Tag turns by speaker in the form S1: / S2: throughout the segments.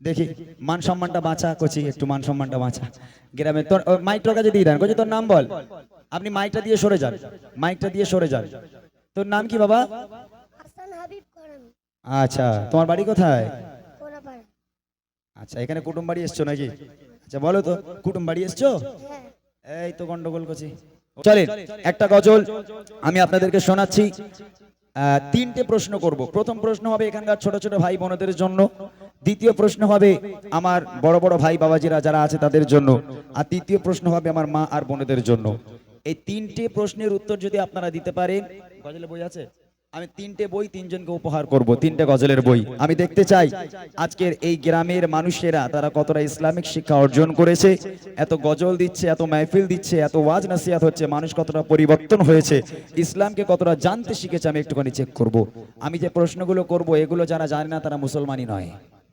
S1: দেখি মান সম্মানটা বাঁচা কচি, একটু মান সম্মানটা বাঁচা। গ্রামে তোর মাইকটার কাছে দিয়ে দেন, কচি তোর নাম বল। আপনি মাইকটা দিয়ে সরে যান, মাইকটা দিয়ে সরে যান। তোর নাম কি বাবা?
S2: হাসান হাবিব করেন।
S1: আচ্ছা, তোমার বাড়ি কোথায়?
S2: কোনাপাড়া।
S1: আচ্ছা, এখানে কুটুম বাড়ি এসছো নাকি? আচ্ছা বলো তো, কুটুম বাড়ি এসছো?
S2: হ্যাঁ।
S1: এই তো গন্ডগোল করছি। চলেন একটা গজল আমি আপনাদেরকে শোনাচ্ছি। তিনটে প্রশ্ন করব। প্রথম প্রশ্ন হবে এখানকার ছোট ছোট ভাই বোনদের জন্য, দ্বিতীয় প্রশ্ন হবে আমার বড় বড় ভাই বাবাজিরা যারা আছে তাদের জন্য, আর তৃতীয় প্রশ্ন হবে আমার মা আর বোনেদের জন্য। এই তিনটে প্রশ্নের উত্তর যদি আপনারা দিতে পারেন, গজলে বই আছে, আমি তিনটে বই তিনজনকে উপহার করব, তিনটে গজলের বই। আমি দেখতে চাই আজকের এই গ্রামের মানুষেরা তারা কতটা ইসলামিক শিক্ষা অর্জন করেছে। এত গজল দিচ্ছে, এত মাহফিল দিচ্ছে, এত ওয়াজ নাসিহাত হচ্ছে, মানুষ কতটা পরিবর্তন হয়েছে, ইসলামকে কতটা জানতে শিখেছে, আমি একটুখানি চেক করব। আমি যে প্রশ্নগুলো করব এগুলো যারা জানে না তারা মুসলমানই নয়,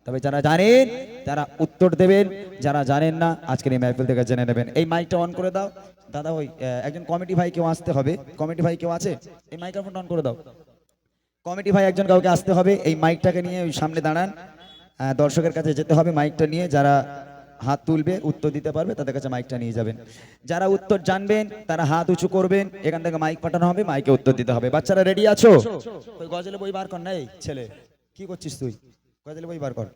S1: তবে যারা জানেন তারা উত্তর দেবেন, যারা জানেন না আজকের এই মাহফিল থেকে জেনে নেবেন। এই মাইকটা অন করে দাও দাদা। ওই একজন কমিটি ভাই কেউ আসতে হবে। কমিটি ভাই কেউ আছে? এই মাইক্রোফোনটা অন করে দাও। কমিটি ভাই একজন কাউকে আসতে হবে, এই মাইকটাকে নিয়ে ওই সামনে দাঁড়ান। দর্শকের কাছে যেতে হবে মাইকটা নিয়ে, যারা হাত তুলবে উত্তর দিতে পারবে তাদের কাছে মাইকটা নিয়ে যাবেন। যারা উত্তর জানবেন তারা হাত উঁচু করবেন, এখান থেকে মাইক পাঠানো হবে, মাইকে উত্তর দিতে হবে। বাচ্চারা রেডি আছো? ওই গজলে বই বার কর না। এই ছেলে কি করছিস তুই? গজলে বই বার কর।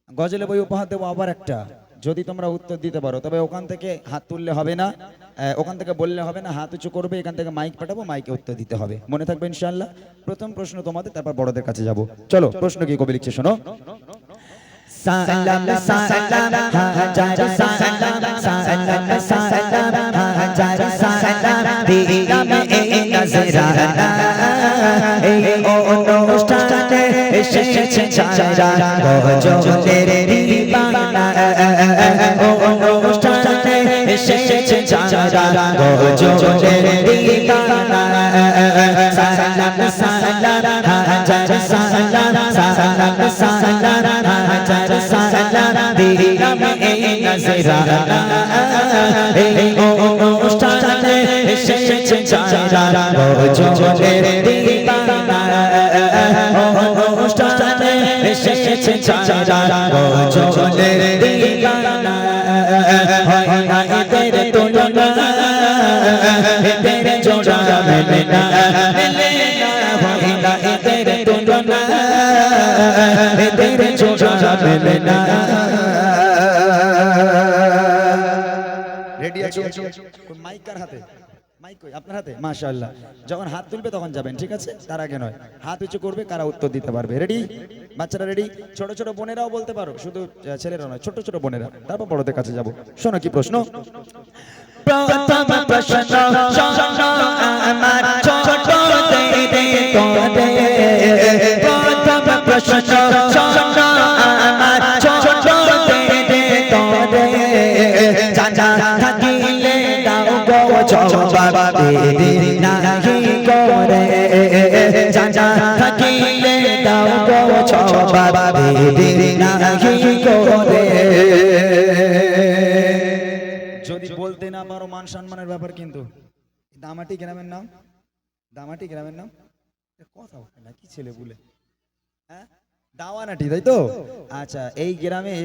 S1: গজলে বই উপহার দেবো আবার একটা, যদি তোমরা উত্তর দিতে পারো। তবে ওখান থেকে হাত তুললে হবে না, ওখান থেকে বললে হবে না, হাত উঁচু করবে, এখান থেকে মাইক পাঠাবো, মাইকে উত্তর দিতে হবে। মনে থাকবে ইনশাআল্লাহ। প্রথম প্রশ্ন তোমাদের, তারপর বড়দের কাছে যাব। চলো প্রশ্ন কি কবি লিখছে শোনো। সালাম সালাম হাজার সালাম সালাম সালাম হাজার সালাম দিলাম এই নজরানা, এই অনুষ্ঠানে এসেছে যারা গজলের দিবানা, অনুষ্ঠানে এসেছে যারা গজলের দিবানা। সালাম সালাম হাজার সালাম সালাম সালাম হাজার সালাম দিলাম এই নজরানা, এই অনুষ্ঠানে এসেছে যারা গজলের দিবানা, অনুষ্ঠানে এসেছে যারা গজলের দিবানা। হয় না এদের তুলনা, এদের জোড়া মেলে না, হয় না এদের তুলনা, এদের জোড়া মেলে না। রেডি আছো? মাইক কার হাতে? মাইক কই? আপনার হাতে? মাশাআল্লাহ। যখন হাত তুলবে তখন যাবেন, ঠিক আছে? তার আগে নয়। হাত উঁচু করবে, কারা উত্তর দিতে পারবে। রেডি? বাচ্চারা রেডি? ছোট ছোট বোনেরাও বলতে পারো, শুধু ছেলেরা নয়, ছোট ছোট বোনেরা। তারপর বড়দের কাছে যাব। শোনো কি প্রশ্ন। প্রথম প্রশ্ন শোনো আমার ছোট দেদে তোরে, প্রথম প্রশ্ন শোনো আমার ছোট দেদে তোরে, জানা থাকিলে দাও গো জবাব দেরি নাহি করে, জানা থাকিলে দাও গো জবাব দেরি নাহি করে। যদি বলতে না পারো মান সম্মানের ব্যাপার কিন্তু। দামাটি গ্রামের নাম, দামাটি গ্রামের নাম, কথা হয় না কি ছেলে বলে, হ্যাঁ দাওয়ানাটি, তাই তো? আচ্ছা, এই গ্রামে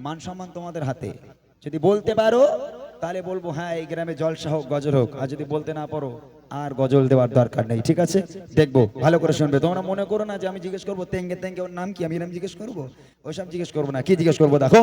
S1: মান সম্মান তোমাদের হাতে। যদি বলতে পারো তাহলে বলবো হ্যাঁ এই গ্রামে জলসা হোক, গজল হোক। আর যদি বলতে না পারো আর গজল দেওয়ার দরকার নেই, ঠিক আছে? দেখবো, ভালো করে শুনবে। তোমরা মনে করো না যে আমি জিজ্ঞেস করবো তেঙ্গে তেঙ্গে ওর নাম কি, আমি নাম জিজ্ঞেস করবো, ওইসব জিজ্ঞেস করবো না। কি জিজ্ঞেস করবো দেখো।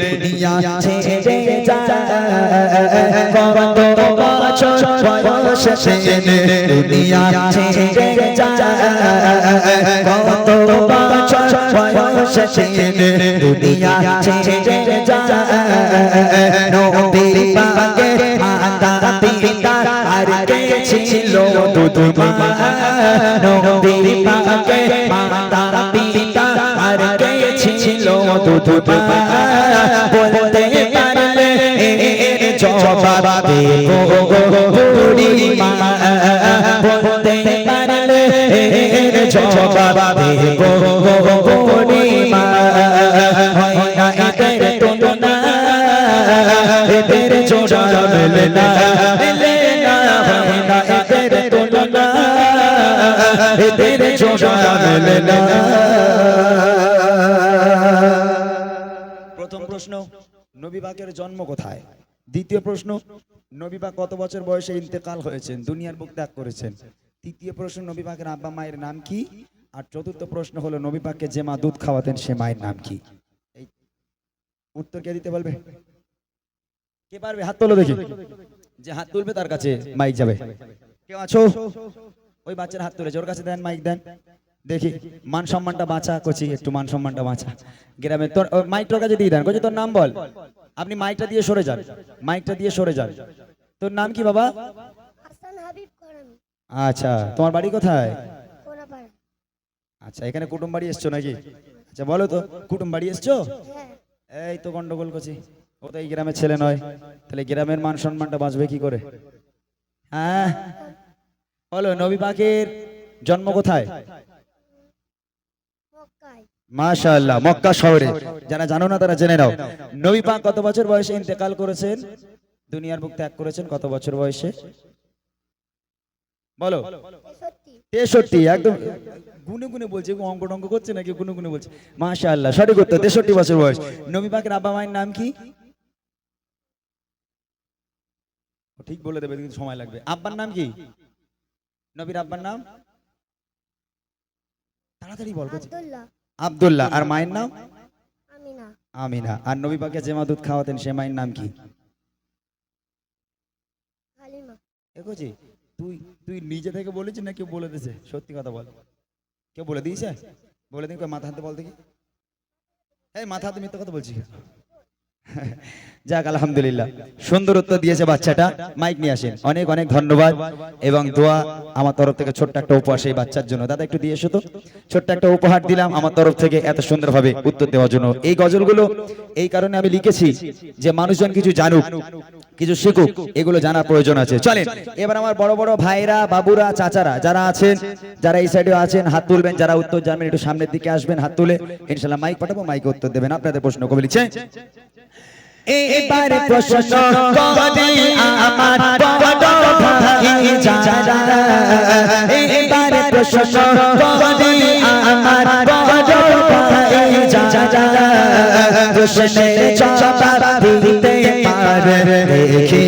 S1: দুনিয়া ছেড়ে যায়, কত বছর বয়স ছেড়ে দুনিয়া ছেড়ে যায়, কত বছর বয়স ছেড়ে দুনিয়া ছেড়ে যায়। নবীর পাকের মাতা পিতা আর কে ছিল দুধ মা, নবীর পাকের মাতা পিতা আর কে ছিল দুধ মা। বলতে পারলে জবাব দেবো বুড়ি মা, বলতে পারলে জবাব দেবো मिलना मिलना হয় না এদের তুলনা এদের জোড়া মিলনা। প্রথম প্রশ্ন, নবী পাকের জন্ম কোথায়? দ্বিতীয় প্রশ্ন, নবী পাক কত বছর বয়সে ইন্তেকাল হয়েছেন, দুনিয়ার বুক ত্যাগ করেছেন? তৃতীয় প্রশ্ন, নবী পাকের আব্বা মায়ের নাম কি? আর চতুর্থ প্রশ্ন হলো নবী পাককে যে মা দুধ খাওয়াতেন সে মায়ের নাম কি? এই উত্তর কে দিতে বলবে? কে পারবে হাত তোলো দেখি। যে হাত তুলবে তার কাছে মাইক যাবে। কেউ আছো? ওই বাচ্চার হাত তুলেছে, ওর কাছে দেন, মাইক দেন দেখি। মান সম্মানটা বাঁচা কচি, একটু মান সম্মানটা বাঁচা। গ্রামে তোর মাইক তোর কাছে দিয়ে দেন, কচি তোর নাম বল। আপনি মাইকটা দিয়ে সরে যান, মাইকটা দিয়ে সরে যান। তোর নাম কি বাবা?
S2: হাসান হাবিব করামি।
S1: আচ্ছা, তোমার বাড়ি কোথায়?
S2: কোনাপাড়া।
S1: আচ্ছা, এখানে কুটুম বাড়ি এসছো নাকি? আচ্ছা বলো তো, কুটুম বাড়ি এসছো?
S2: হ্যাঁ।
S1: এই তো গন্ডগোল করছি, ও তো এই গ্রামের ছেলে নয়, তাহলে গ্রামের মান সম্মানটা বাঁচবে কি করে? হ্যাঁ বলো, নবী পাকের জন্ম কোথায়?
S2: মক্কায়।
S1: মাশাআল্লাহ, মক্কা শহরে। যারা জানো না তারা জেনে নাও। নবী পাক কত বছর বয়সে ইন্তেকাল করেছেন, দুনিয়ার বুক ত্যাগ করেছেন? কত বছর বয়সে বলো?
S2: 63।
S1: 63। একদম গুনে গুনে বলছে, অঙ্ক টঙ্ক করছে নাকি, গুনে গুনে বলছে। মাশাআল্লাহ, সঠিক উত্তর, 63 বছর বয়স। নবী পাকের আব্বা মায়ের নাম কি? ঠিক বলে দেবে কিন্তু সময় লাগবে। আব্বার নাম কি? নবীর আব্বার নাম তাড়াতাড়ি বল।
S2: আব্দুল্লাহ।
S1: আব্দুল্লাহ। আর মায়ের নাম?
S2: আমিনা।
S1: আমিনা। আর নবী পাকে যে মা দুধ খাওয়াতেন সে মায়ের নাম কি?
S2: হালিমা।
S1: দেখোছি, তুই তুই নিজে থেকে বলেছিস না কেউ বলে দিয়েছে? সত্যি কথা বল, কেউ বলে দিয়েছে? বলে দিন, মাথা হাতে বল দেখি। এই মাথা হাতে মিথ্যা কথা বলছি? যাক আলহামদুলিল্লাহ, সুন্দর উত্তর দিয়েছে বাচ্চাটা। মাইক নিয়ে আসেন। অনেক অনেক ধন্যবাদ এবং দোয়া আমার তরফ থেকে ছোট্ট একটা উপহার সেই বাচ্চার জন্য। দাদা একটু দিয়ে এসো তো, ছোট্ট একটা উপহার দিলাম আমার তরফ থেকে এত সুন্দরভাবে উত্তর দেওয়ার জন্য। এই গজলগুলো এই কারণে আমি লিখেছি যে মানুষজন কিছু জানুক, কিছু শিখুক, এগুলো জানার প্রয়োজন আছে। চলেন এবার আমার বড় বড় ভাইরা, বাবুরা, চাচারা যারা আছেন, যারা এই সাইডে আছেন হাত তুলবেন, যারা উত্তর জানবেন একটু সামনের দিকে আসবেন, হাত তুলে ইনশাআল্লাহ মাইক পাঠাবো, মাইকে উত্তর দেবেন। আপনাদের প্রশ্ন কবি লিখছে। এবারে প্রশ্ন করে আমার বড় ভাই যারা, এবারে প্রশ্ন করে আমার বড় ভাই যারা, প্রশ্নের জবাব দিতে পারে দেখি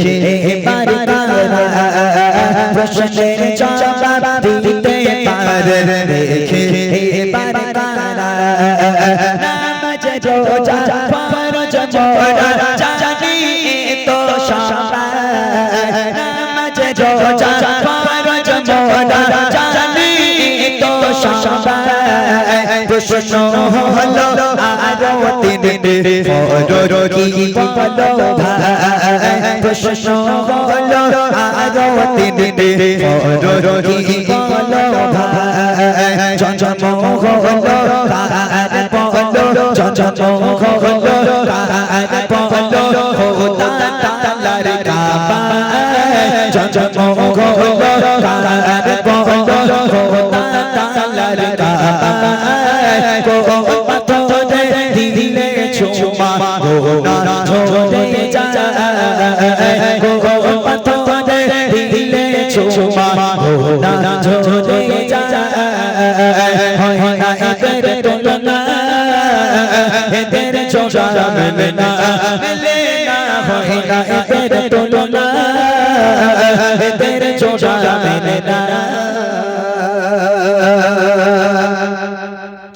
S1: এবারে কারা, প্রশ্নের জবাব দিতে পারে দেখি এবারে কারা। নামাজ রোজা ফরজ মোরা জানি তো সবাই, নামাজ রোজা ফরজ মোরা জানি তো সবাই। প্রশ্ন হলো আরো তিনটে ফরজ কি বলো ভাই, প্রশ্ন হলো আরো তিনটে ফরজ কি বলো ভাই। জন্ম হলো কার বলো, জন্ম হলো কার বলো, খোদা তাআলার কাবায়। জন্ম হলো কার বলো, খোদা তাআলার কাবায়। কোন পাথরে দিলে চুমা গোনা ঝরে যায়, কোন পাথরে দিলে চুমা গোনা ঝরে যায়। হয় না এদের তুলনা, এদের জোড়া মেলে না, মেলে না। হয় না এদের তুলনা, এদের জোড়া মেলে না।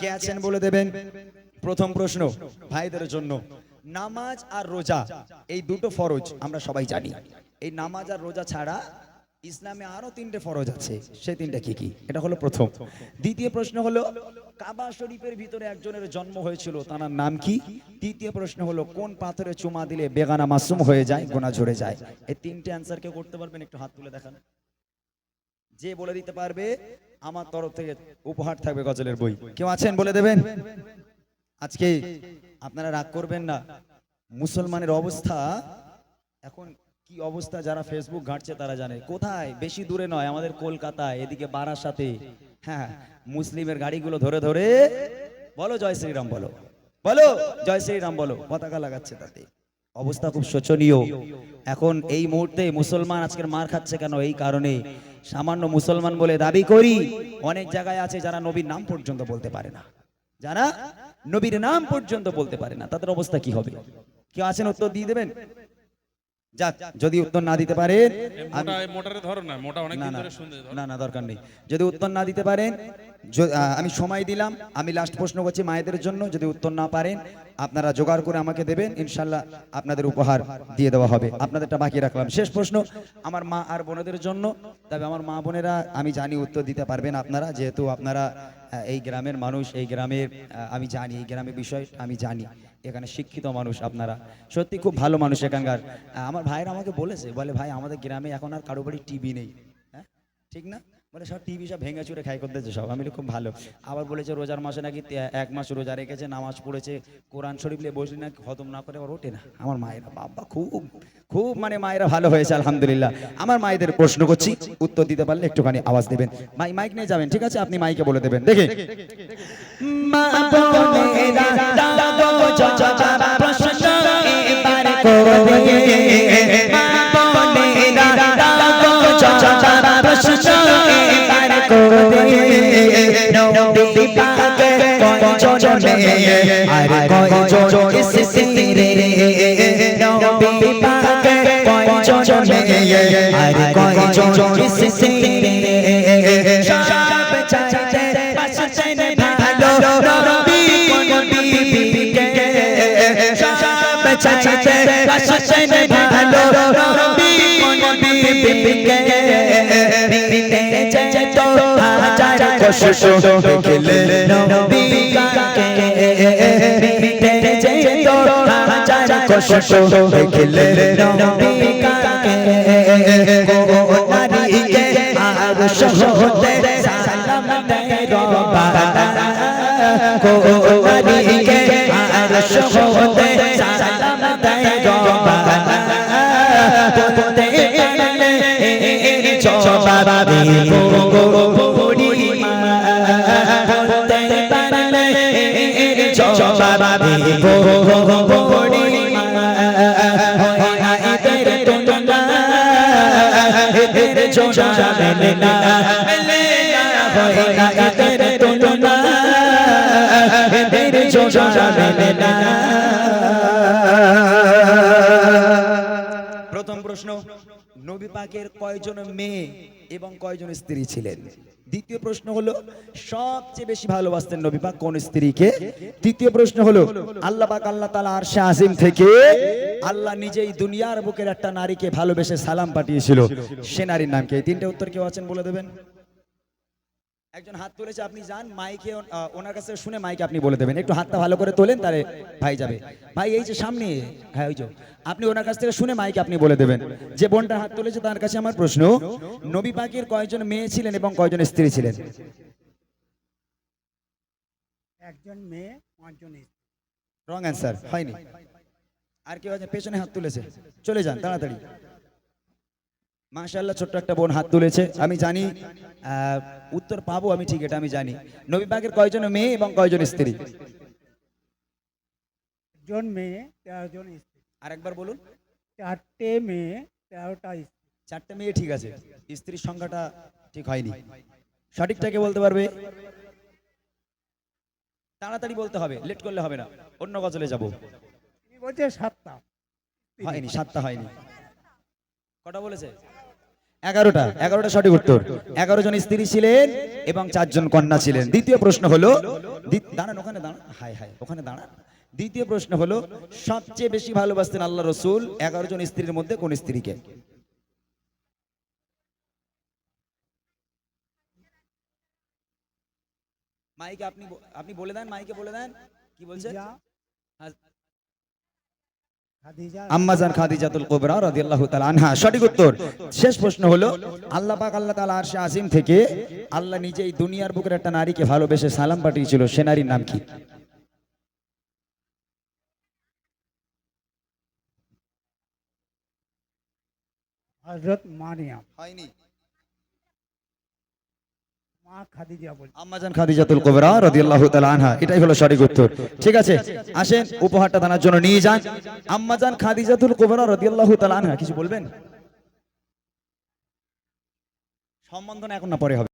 S1: কে আছেন বলে দেবেন? প্রথম প্রশ্ন ভাইদের জন্য। নামাজ আর রোজা এই দুটো ফরজ আমরা সবাই জানি। এই নামাজ আর রোজা ছাড়া ইসলামে আরো তিনটে ফরজ আছে, সেই তিনটা কি কি? এটা হলো প্রথম। দ্বিতীয় প্রশ্ন হলো কাবা শরীফের ভিতরে একজনের জন্ম হয়েছিল, তার নাম কি? তৃতীয় প্রশ্ন হলো কোন পাথরে চুমা দিলে বেগানা মাসুম হয়ে যায়, গোনা ঝরে যায়? এই তিনটে অ্যান্সার কেউ করতে পারবেন? একটু হাত তুলে দেখান। যে বলে দিতে পারবে আমার তরফ থেকে উপহার থাকবে গজলের বই। কেউ আছেন বলে দেবেন? আজকে আপনারা রাগ করবেন না, মুসলমানের অবস্থা এখন কি অবস্থা, যারা ফেসবুক ঘাঁটছে তারা জানে। কোথায়? বেশি দূরে নয়, আমাদের কলকাতায়, এদিকে বারাসাতে। হ্যাঁ, মুসলিমের গাড়িগুলো ধরে ধরে বলো জয় শ্রীরাম, বলো বলো জয় শ্রীরাম, বলো পতাকা লাগাচ্ছে, তাতে অবস্থা খুব শোচনীয়। এখন এই মুহূর্তে মুসলমান আজকের মার খাচ্ছে কেন? এই কারণে সামান্য মুসলমান বলে দাবি করি, অনেক জায়গায় আছে যারা নবীর নাম পর্যন্ত বলতে পারে না, যারা নবীর নাম পর্যন্ত বলতে পারে না, তাদের অবস্থা কি হবে? কেউ আছেন উত্তর দিয়ে দেবেন? যাক, যদি উত্তর না দিতে পারেন,
S3: মোটারে ধরো না, মোটা অনেক
S1: না
S3: দিন
S1: না
S3: ধরে শুনতে ধরো।
S1: না না দরকার নেই। যদি উত্তর না দিতে পারেন, আমি সময় দিলাম, আমি লাস্ট প্রশ্ন করছি মায়েদের জন্য। যদি উত্তর না পারেন আপনারা জোগাড় করে আমাকে দেবেন, ইনশাল্লাহ আপনাদের উপহার দিয়ে দেওয়া হবে। আপনাদেরটা বাকি রাখলাম। শেষ প্রশ্ন আমার মা আর বোনেদের জন্য। তবে আমার মা বোনেরা আমি জানি উত্তর দিতে পারবেন আপনারা, যেহেতু আপনারা এই গ্রামের মানুষ, এই গ্রামের আমি জানি, এই গ্রামের বিষয় আমি জানি। এখানে শিক্ষিত মানুষ আপনারা, সত্যি খুব ভালো মানুষ এখানকার। আমার ভাইয়েরা আমাকে বলেছে, বলে ভাই আমাদের গ্রামে এখন আর কারো বাড়ি টিভি নেই, হ্যাঁ ঠিক না? বলে সব টিভি সব ভেঙে চুরে খাই করতেছে সব। আমি বলি খুব ভালো। আবার বলেছে রোজার মাসে নাকি 1 মাস রোজা রেখেছে, নামাজ পড়েছে, কোরআন শরীফ নিয়ে বসলি নাকি হজম না করে আবার ওঠে না। আমার মায়েরা বাবা খুব খুব মানে মায়েরা ভালো হয়েছে আলহামদুলিল্লাহ। আমার মায়েদের প্রশ্ন করছি, উত্তর দিতে পারলে একটুখানি আওয়াজ দেবেন। মাইক নিয়ে যাবেন, ঠিক আছে? আপনি মাইকে বলে দেবেন। দেখে মা বোনেরা দাও জবাব প্রশ্ন এবার করে, মা বোনেরা দাও জবাব প্রশ্ন এবার করে, নবী পাকে কয়জন মেয়ে আর কয়জন স্ত্রী রে, নবী পাকে কয়জন মেয়ে আর কয়জন স্ত্রী রে, সব চাইতে বাঁচতেন ভালো নবী কোন বিবিকে, সব চাইতে বাঁচতেন ভালো নবী কোন বিবিকে, নিতে যেত হাজার কষ্ট দেখলে নবী কাকে, নিতে যেত হাজার কষ্ট দেখলে নবী কাকে, গো নারীকে আর সহতে সালাম দেয় রব্বানা, গো নারীকে আর সহতে সালাম দেয় রব্বানা, বলতে পারলে জবাব দিব গো বুড়িমা, বলতে পারলে জবাব দিব গো বুড়িমা, হয় না এদের তুলনা, এদের জোড়া মেলে না, হয় না এদের তুলনা, এদের জোড়া মেলে না। প্রথম প্রশ্ন, নবী পাকের কয়জন মেয়ে এবং কয়জন স্ত্রী ছিলেন? দ্বিতীয় প্রশ্ন হলো সবচেয়ে বেশি ভালোবাসতেন নবী পাক কোন স্ত্রীকে? তৃতীয় প্রশ্ন হলো আল্লাহ পাক আল্লাহ তাআলা আরশে আজিম থেকে আল্লাহ নিজেই দুনিয়ার বুকের একটা নারীকে ভালোবেসে সালাম পাঠিয়েছিল, সে নারীর নাম কি? এই তিনটে উত্তর কেউ আছেন বলে দেবেন? একজন হাত তুলেছে, আপনি যান মাইকে ওনার কাছে শুনে মাইকে আপনি বলে দেবেন। একটু হাতটা ভালো করে তোলেন, তাহলে ভাই যাবে। ভাই এই যে সামনে, হ্যাঁ ওই যে, আপনি ওনার কাছ থেকে শুনে মাইকে আপনি বলে দেবেন। যে বোনটা হাত তুলেছে তার কাছে আমার প্রশ্ন, নবী পাকের কয়জন মেয়ে ছিলেন এবং কয়জন স্ত্রী ছিলেন?
S4: একজন মেয়ে, পাঁচজন স্ত্রী।
S1: রং অ্যান্সার, হয়নি। আর কেউ আছে পেছনে হাত তুলেছে? চলে যান তাড়াতাড়ি। মাশাআল্লাহ, ছোট্ট একটা বোন হাত তুলেছে। আমি জানি উত্তর পাবো আমি, ঠিক এটা আমি জানি। নবী পাকের কয়জন মেয়ে এবং কয়জন স্ত্রী?
S4: একজন মেয়ে, 13 জন স্ত্রী।
S1: আরেকবার বলুন।
S4: 4টে মেয়ে, 13টা স্ত্রী।
S1: 4টে মেয়ে ঠিক আছে, স্ত্রীর সংখ্যাটা ঠিক হয়নি। সঠিকটাকে বলতে পারবে? তাড়াতাড়ি বলতে হবে, লেট করলে হবে না, অন্য গজলে যাব।
S4: তিনি বলছে 7টা।
S1: হয়নি, 7টা হয়নি। কটা বলেছে? 11টা। 11টা সঠিক উত্তর। 11 জন স্ত্রী ছিলেন এবং 4 জন কন্যা ছিলেন। দ্বিতীয় প্রশ্ন হলো, দাঁড়ান ওখানে দাঁড়ান, হাই হাই ওখানে দাঁড়ান। দ্বিতীয় প্রশ্ন হলো সবচেয়ে বেশি ভালোবাসতেন আল্লাহ রসুল 11 জন স্ত্রীর মধ্যে কোন স্ত্রীকে? মাইকে আপনি বলে দেন, মাইকে বলে দেন কি বলছে? আম্মাজান খাদিজাতুল কুবরা রাদিয়াল্লাহু তাআলা আনহা, সঠিক উত্তর। শেষ প্রশ্ন হলো আল্লাহ পাক আল্লাহ তাআলা আরশে আজিম থেকে আল্লাহ নিজেই দুনিয়ার বুকের একটা নারীকে ভালোবেসে সালাম পাঠিয়েছিল, সে নারীর নাম কি?
S4: হযরত মারিয়াম।
S1: হয়নি।
S4: মা খাদিজা বলছে।
S1: আম্মাজান খাদিজাতুল কুবরা রাদিয়াল্লাহু তাআলা আনহা, এটাই হলো সঠিক উত্তর। ঠিক আছে, আসেন উপহারটা দানার জন্য নিয়ে যান। আম্মাজান খাদিজাতুল কুবরা রাদিয়াল্লাহু তাআলা আনহা, কিছু বলবেন? সম্বন্ধনা এখন না পরে হবে।